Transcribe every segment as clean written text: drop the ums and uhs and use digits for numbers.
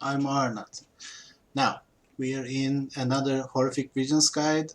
I'm Aernath. Now, we are in another Horrific Visions guide,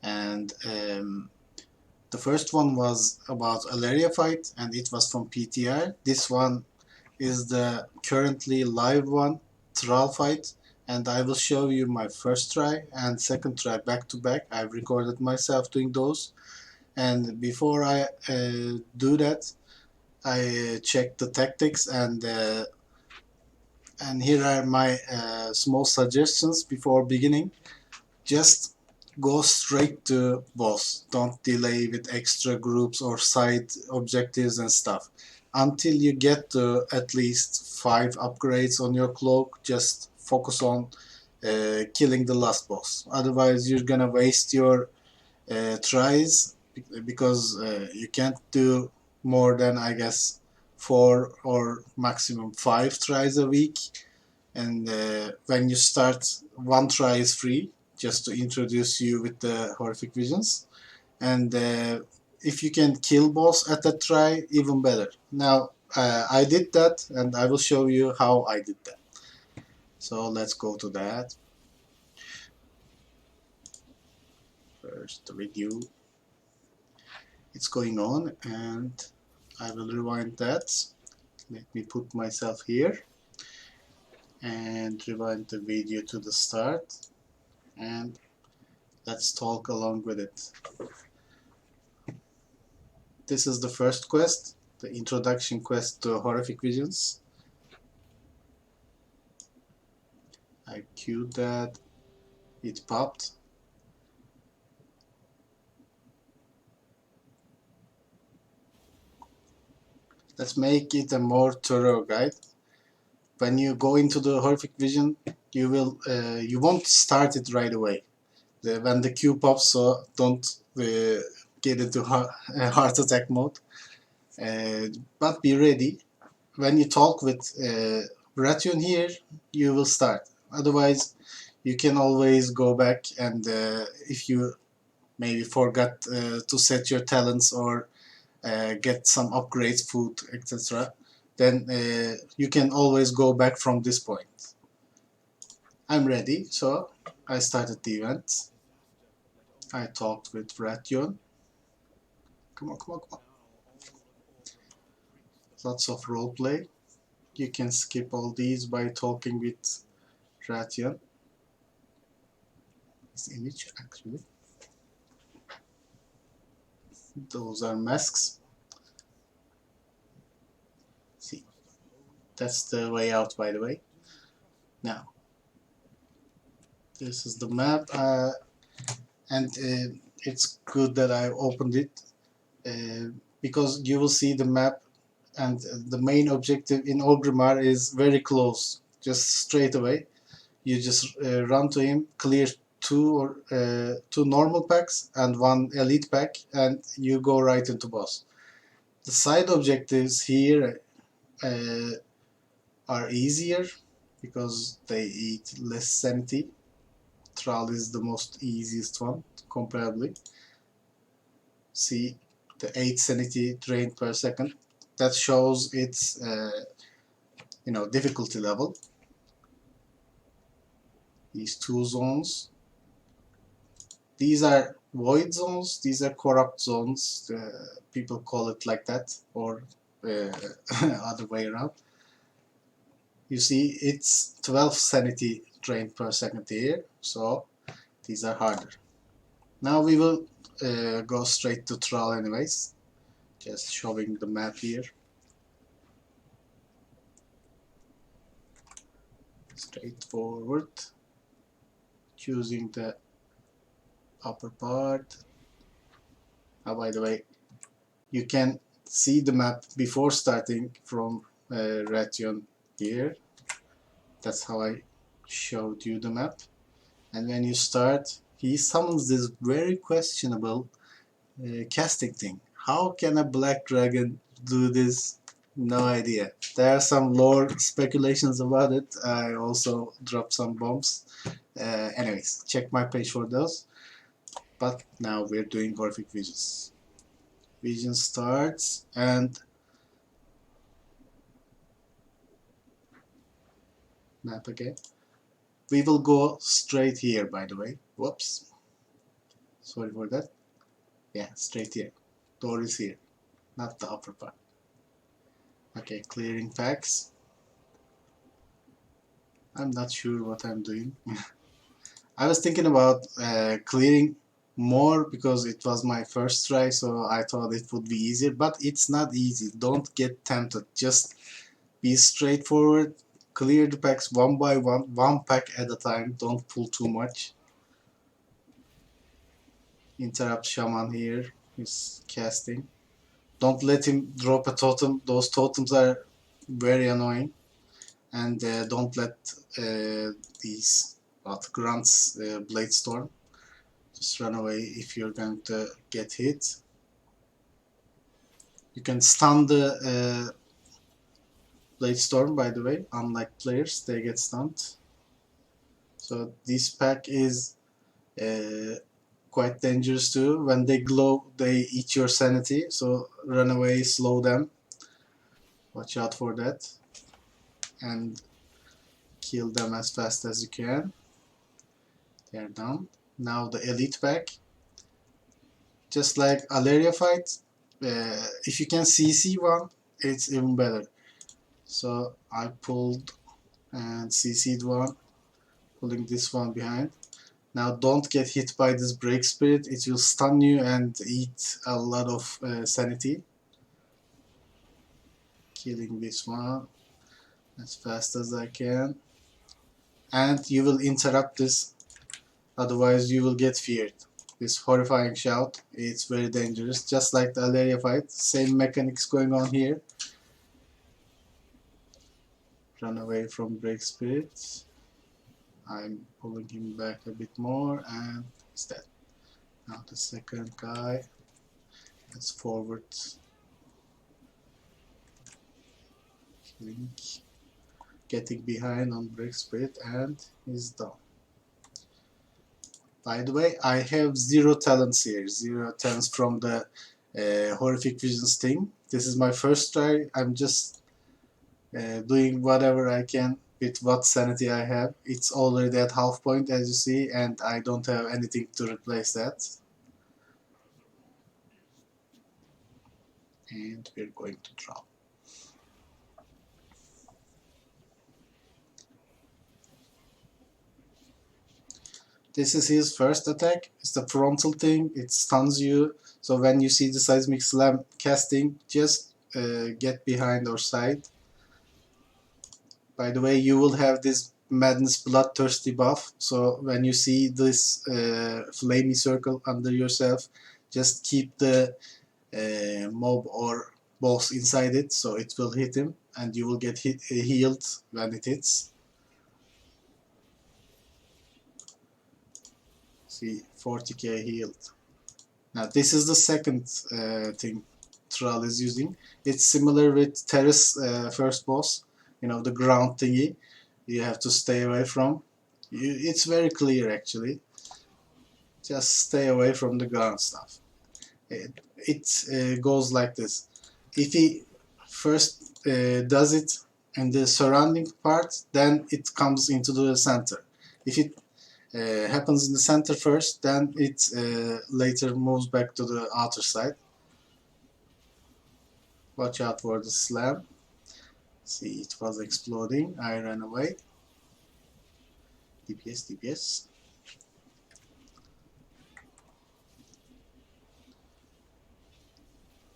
and the first one was about Alaria fight, and it was from PTR. This one is the currently live one, Thrall fight, and I will show you my first try and second try back to back. I've recorded myself doing those, and before I do that, I check the tactics and here are my small suggestions before beginning. Just go straight to boss. Don't delay with extra groups or side objectives and stuff. Until you get to at least 5 upgrades on your cloak, just focus on killing the last boss. Otherwise, you're gonna waste your tries because you can't do more than, I guess, 4 or maximum 5 tries a week. And when you start, one try is free just to introduce you with the horrific visions. And if you can kill boss at that try, even better. Now I did that, and I will show you how I did that. So let's go to that. First the video. It's going on, and I will rewind that. Let me put myself here and rewind the video to the start, and let's talk along with it. This is the first quest, the introduction quest to Horrific Visions. I queued that, it popped. Let's make it a more thorough guide. When you go into the Horrific Vision, you won't start it right away. When the queue pops, so don't get into heart attack mode. But be ready. When you talk with Ration here, you will start. Otherwise, you can always go back, and if you maybe forgot to set your talents or get some upgrades, food, etc., then you can always go back from this point. I'm ready, so I started the event. I talked with Ration. Come on, come on, come on. Lots of roleplay. You can skip all these by talking with Ration. This image, actually. Those are masks. See, that's the way out, by the way. Now, this is the map, and it's good that I opened it because you will see the map, and the main objective in Orgrimmar is very close, just straight away. You just run to him, clear two normal packs and one elite pack, and you go right into boss. The side objectives here are easier because they eat less sanity. Thrall is the most easiest one, comparably. See the 8 sanity drained per second. That shows its difficulty level. These two zones. These are void zones. These are corrupt zones. People call it like that, or other way around. You see, it's 12 sanity drained per second here, so these are harder. Now we will go straight to Thrall anyways, just showing the map here. Straightforward, choosing the upper part. By the way, you can see the map before starting from Ration here. That's how I showed you the map. And when you start, he summons this very questionable casting thing. How can a black dragon do this? No idea. There are some lore speculations about it. I also dropped some bombs. Anyways, check my page for those. But now we're doing Horrific Visions. Vision starts, and map again. We will go straight here, by the way. Whoops. Sorry for that. Yeah, straight here. Door is here, not the upper part. Okay, clearing packs. I'm not sure what I'm doing. I was thinking about clearing more because it was my first try, so I thought it would be easier, but it's not easy. Don't get tempted. Just be straightforward. Clear the packs one by one pack at a time. Don't pull too much. Interrupt Shaman here. He's casting. Don't let him drop a totem. Those totems are very annoying. And don't let these grunts blade storm. Just run away if you're going to get hit. You can stun the blade storm, by the way. Unlike players, they get stunned. So this pack is quite dangerous too. When they glow, they eat your sanity. So run away, slow them. Watch out for that. And kill them as fast as you can. They're done. Now the elite pack. Just like Aleria fight, if you can CC one, it's even better. So I pulled and CC'd one, pulling this one behind. Now don't get hit by this break spirit, it will stun you and eat a lot of sanity. Killing this one as fast as I can. And you will interrupt this, otherwise you will get feared. This horrifying shout, it's very dangerous, just like the Aleria fight. Same mechanics going on here. Run away from break spirits. I'm pulling him back a bit more and he's dead. Now the second guy, let's forward. Killing, getting behind on break spirit and he's done. By the way, I have 0 talents here, 0 talents from the Horrific Visions thing. This is my first try. I'm just doing whatever I can with what sanity I have. It's already at half point, as you see, and I don't have anything to replace that. And we're going to draw. This is his first attack. It's the frontal thing. It stuns you. So when you see the Seismic Slam casting, just get behind or side. By the way, you will have this Madness Bloodthirsty buff. So when you see this flamey circle under yourself, just keep the mob or boss inside it, so it will hit him, and you will get healed when it hits. See, 40k healed. Now this is the second thing Thrall is using. It's similar with Terrace first boss, you know, the ground thingy you have to stay away from. It's very clear actually. Just stay away from the ground stuff. It goes like this. If he first does it in the surrounding part, then it comes into the center. If it happens in the center first, then it later moves back to the outer side. Watch out for the slam. See, it was exploding. I ran away. DPS, DPS.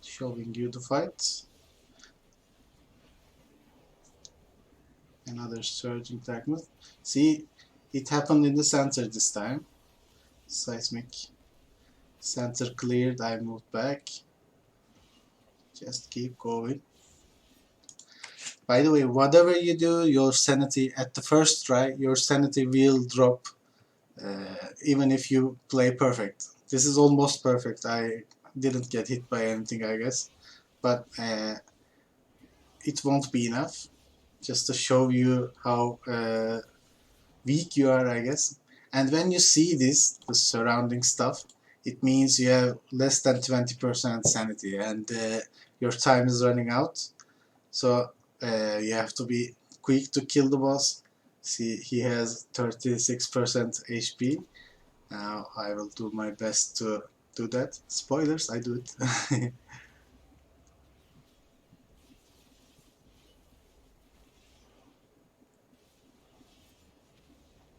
Showing you the fight. Another surging fragment. See, it happened in the center this time. Seismic center cleared. I moved back. Just keep going. By the way, whatever you do, your sanity at the first try, your sanity will drop, even if you play perfect. This is almost perfect. I didn't get hit by anything, I guess, but it won't be enough. Just to show you how weak you are, I guess. And when you see this, the surrounding stuff, it means you have less than 20% sanity, and your time is running out. So you have to be quick to kill the boss. See, he has 36% HP. Now I will do my best to do that. Spoilers, I do it.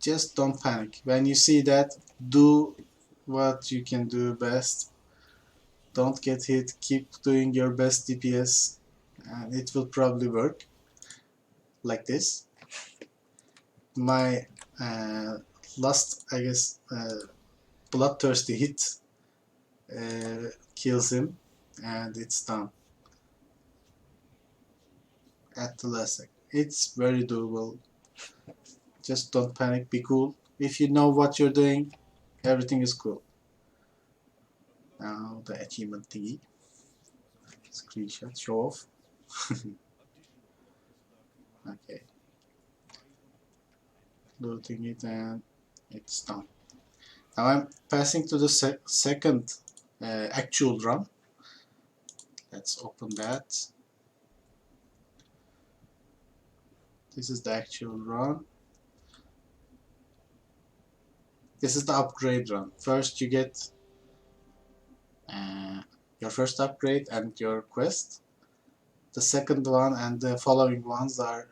Just don't panic. When you see that, do what you can do best. Don't get hit. Keep doing your best DPS, and it will probably work like this. My last, I guess, bloodthirsty hit kills him, and it's done at the last second. It's very doable. Just don't panic. Be cool. If you know what you're doing, everything is cool. Now the achievement thingy. Screenshot, show off. Okay. Looting it and it's done. Now I'm passing to the second actual run. Let's open that. This is the actual run. This is the upgrade run. First you get your first upgrade and your quest. The second one and the following ones are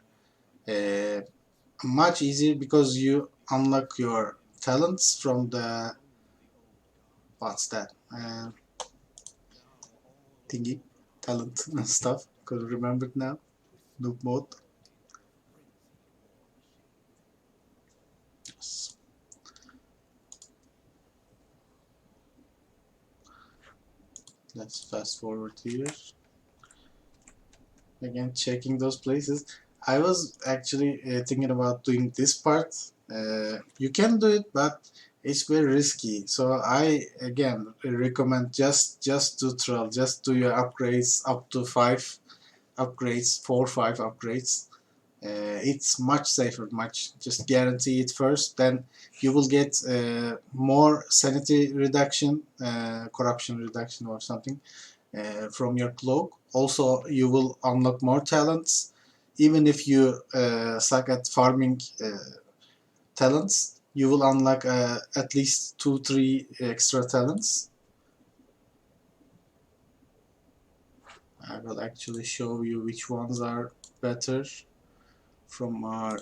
much easier because you unlock your talents from the what's that thingy talent stuff. Couldn't remember it now. Noob mode. Yes. Let's fast forward here. Again, checking those places. I was actually thinking about doing this part. You can do it, but it's very risky. So I again recommend just do Thrall. Just do your upgrades up to 5 upgrades, 4 or 5 upgrades. It's much safer. Just guarantee it first. Then you will get more sanity reduction, corruption reduction, or something. From your cloak. Also, you will unlock more talents. Even if you suck at farming talents, you will unlock at least 2-3 extra talents. I will actually show you which ones are better from our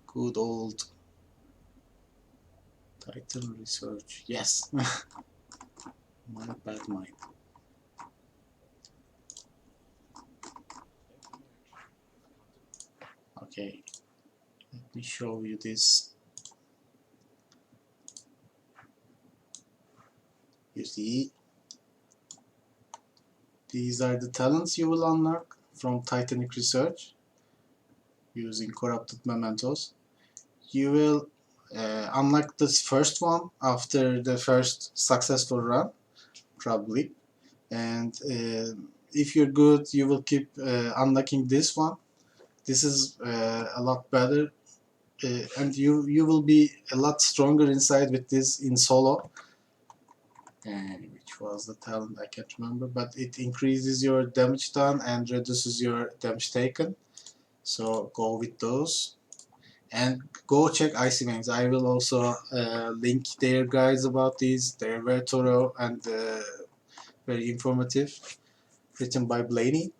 good old title research. Yes, my bad mind. Okay, let me show you this. You see, these are the talents you will unlock from Titanic Research using corrupted mementos. You will unlock this first one after the first successful run, probably. And if you're good, you will keep unlocking this one. This is a lot better, and you will be a lot stronger inside with this in solo. Which was the talent, I can't remember, but it increases your damage done and reduces your damage taken. So go with those. And go check Icy Veins. I will also link their guides about these. They're very thorough and very informative. Written by Blaney.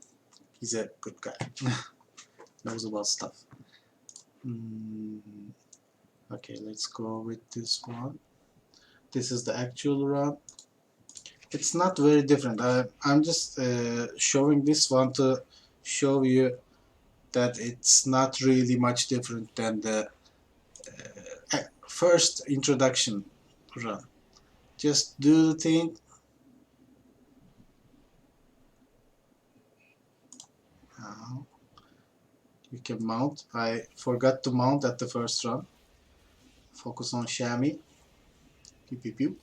He's a good guy. Knows about stuff. Okay, let's go with this one. This is the actual run. It's not very different. I'm just showing this one to show you that it's not really much different than the first introduction run. Just do the thing. Now you can mount. I forgot to mount at the first run. Focus on Shami. Pew pew pew.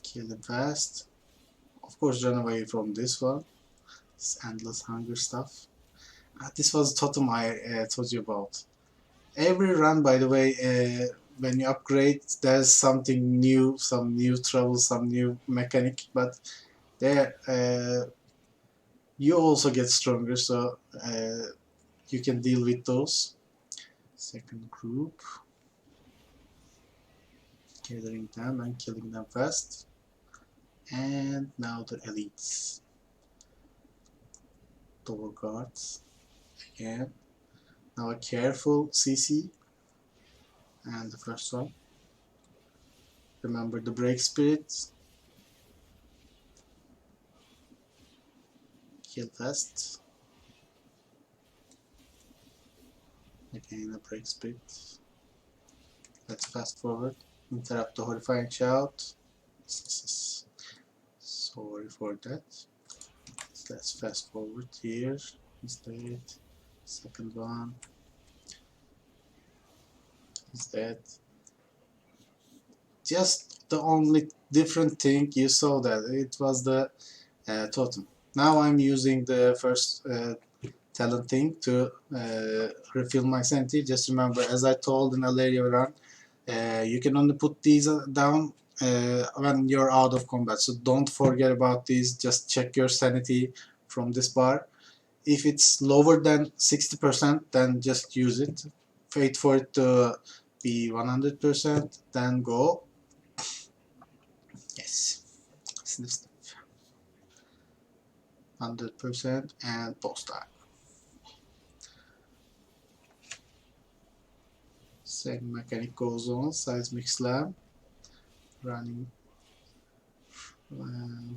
Kill him fast. Of course, run away from this one. This endless hunger stuff. This was totem I told you about. Every run, by the way, when you upgrade, there's something new, some new trouble, some new mechanic, but there you also get stronger, so you can deal with those. Second group, gathering them and killing them fast. And now the elites. Door guards again. Now a careful CC. And the first one. Remember the break spirits. Kill fast. Again a break spirit. Let's fast forward. Interrupt the horrifying shout. Sorry for that. Let's fast forward here instead. Second one is that. Just the only different thing you saw that it was the totem. Now I'm using the first talent thing to refill my sanity. Just remember, as I told in Alaria run, you can only put these down when you're out of combat. So don't forget about these. Just check your sanity from this bar. If it's lower than 60%, then just use it. Wait for it to be 100%, then go. Yes. 100% and post time. Same mechanic goes on. Seismic slam. Running.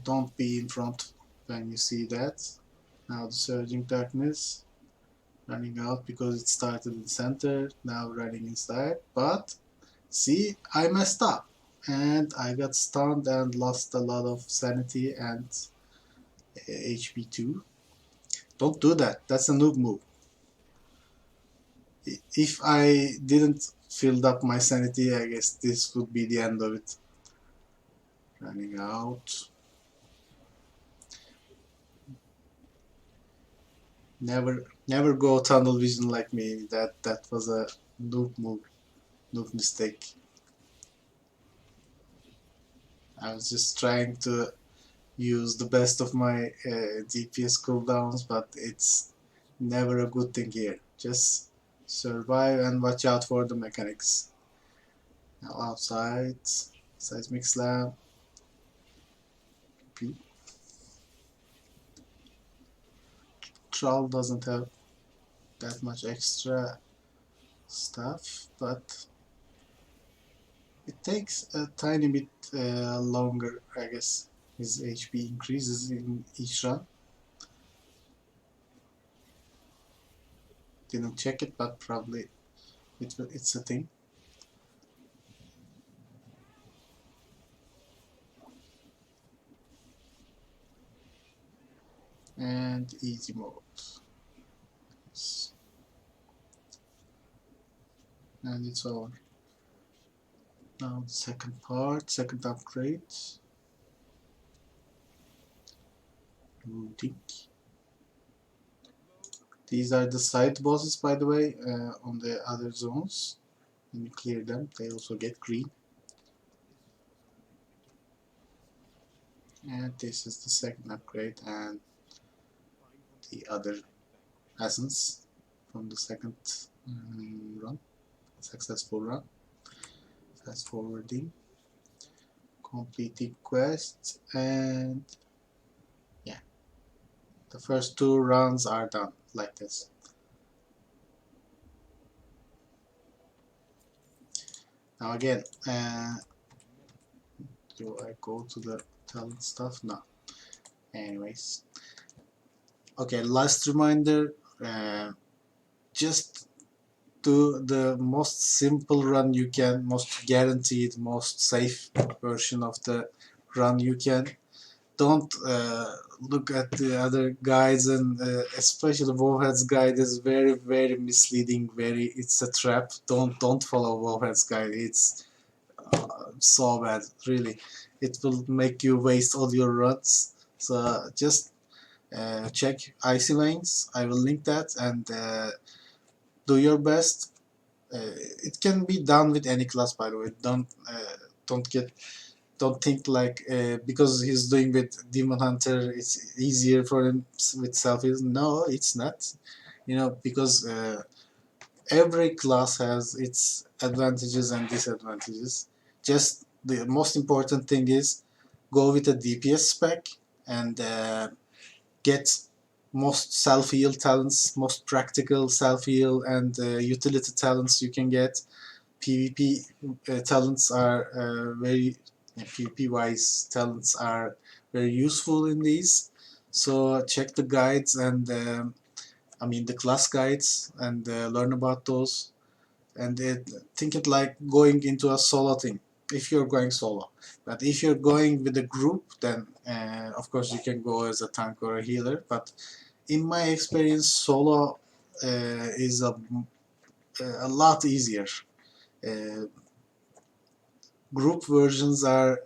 Don't be in front when you see that. Now the surging darkness. Running out because it started in the center. Now running inside. But see, I messed up. And I got stunned and lost a lot of sanity and HP too. Don't do that. That's a noob move. If I didn't filled up my sanity, I guess this would be the end of it. Running out. Never go tunnel vision like me. That was a noob move, noob mistake. I was just trying to use the best of my DPS cooldowns, but it's never a good thing here. Just survive and watch out for the mechanics. Now outside, seismic slam. Thrall doesn't have that much extra stuff, but it takes a tiny bit longer, I guess. His HP increases in each run. Didn't check it, but probably it's a thing. And easy mode. And it's over. Now the second part, second upgrade. Looting. These are the side bosses, by the way, on the other zones. When you clear them, they also get green. And this is the second upgrade and the other essence from the second run, successful run. Fast forwarding, completing quests, and yeah, the first two runs are done like this. Now again, do I go to the talent stuff? No. Anyways, okay, last reminder, just do the most simple run you can, most guaranteed, most safe version of the run you can. Don't look at the other guides, and especially Wowhead's guide is very misleading. It's a trap. Don't follow Wowhead's guide. It's so bad, really. It will make you waste all your runs. So just check Icy Lanes. I will link that, and do your best. It can be done with any class, by the way. Don't think like because he's doing with Demon Hunter, it's easier for him with selfies. No, it's not. You know, because every class has its advantages and disadvantages. Just the most important thing is go with a DPS spec and get most self-heal talents, most practical self-heal and utility talents you can get. PvP talents are PvP wise talents are very useful in these. So check the guides and the class guides and learn about those. And think it like going into a solo thing if you're going solo. But if you're going with a group, then of course you can go as a tank or a healer. But in my experience, solo is a lot easier. Uh, Group versions are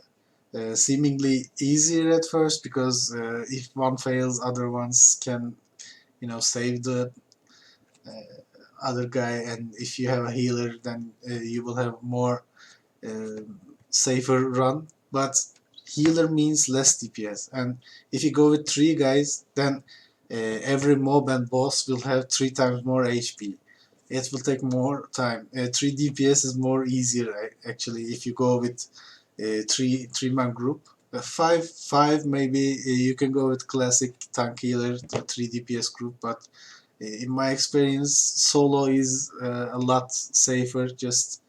seemingly easier at first because if one fails, other ones can save the uh, other guy, and if you have a healer, then you will have more uh, safer run. But healer means less DPS, and if you go with 3 guys, then every mob and boss will have 3 times more HP. It will take more time. 3 DPS is more easier actually if you go with three-man group. 5 maybe you can go with classic tank healer to 3 DPS group, but in my experience, solo is a lot safer. Just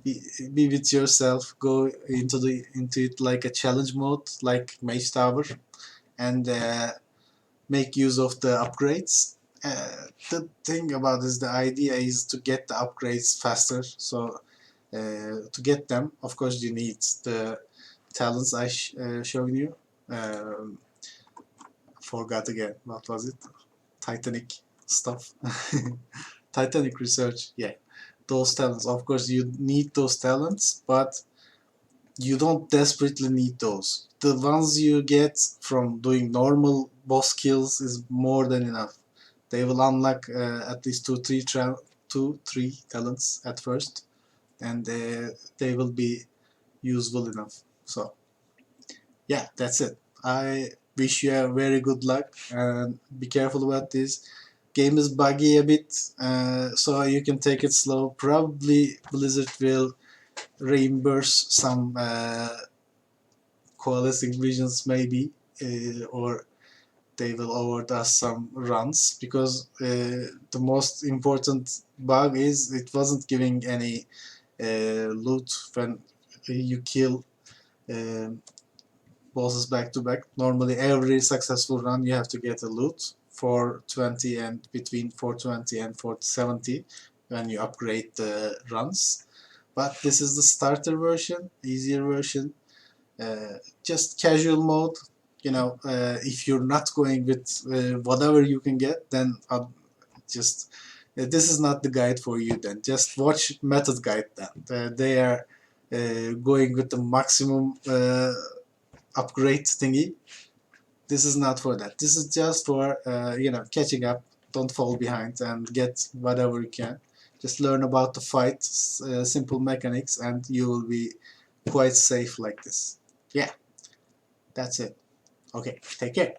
be with yourself. Go into it like a challenge mode, like Mage Tower, and make use of the upgrades. The thing about this, the idea is to get the upgrades faster. So to get them, of course, you need the talents I showed you. Forgot again. What was it? Titanic stuff. Titanic research. Yeah, those talents. Of course, you need those talents, but you don't desperately need those. The ones you get from doing normal boss kills is more than enough. They will unlock at least two, three talents at first, and they will be usable enough. So yeah, that's it. I wish you a very good luck and be careful about this. Game is buggy a bit, so you can take it slow. Probably Blizzard will reimburse some coalescing visions maybe, or they will award us some runs because the most important bug is it wasn't giving any loot when you kill bosses back to back. Normally every successful run you have to get a loot for 20 and between 420 and 470 when you upgrade the runs. But this is the starter version, easier version. Just casual mode. If you're not going with whatever you can get, then just this is not the guide for you. Then just watch method guide. Then they are going with the maximum upgrade thingy. This is not for that. This is just for catching up. Don't fall behind and get whatever you can. Just learn about the fight, simple mechanics, and you will be quite safe like this. Yeah, that's it. Okay, take care.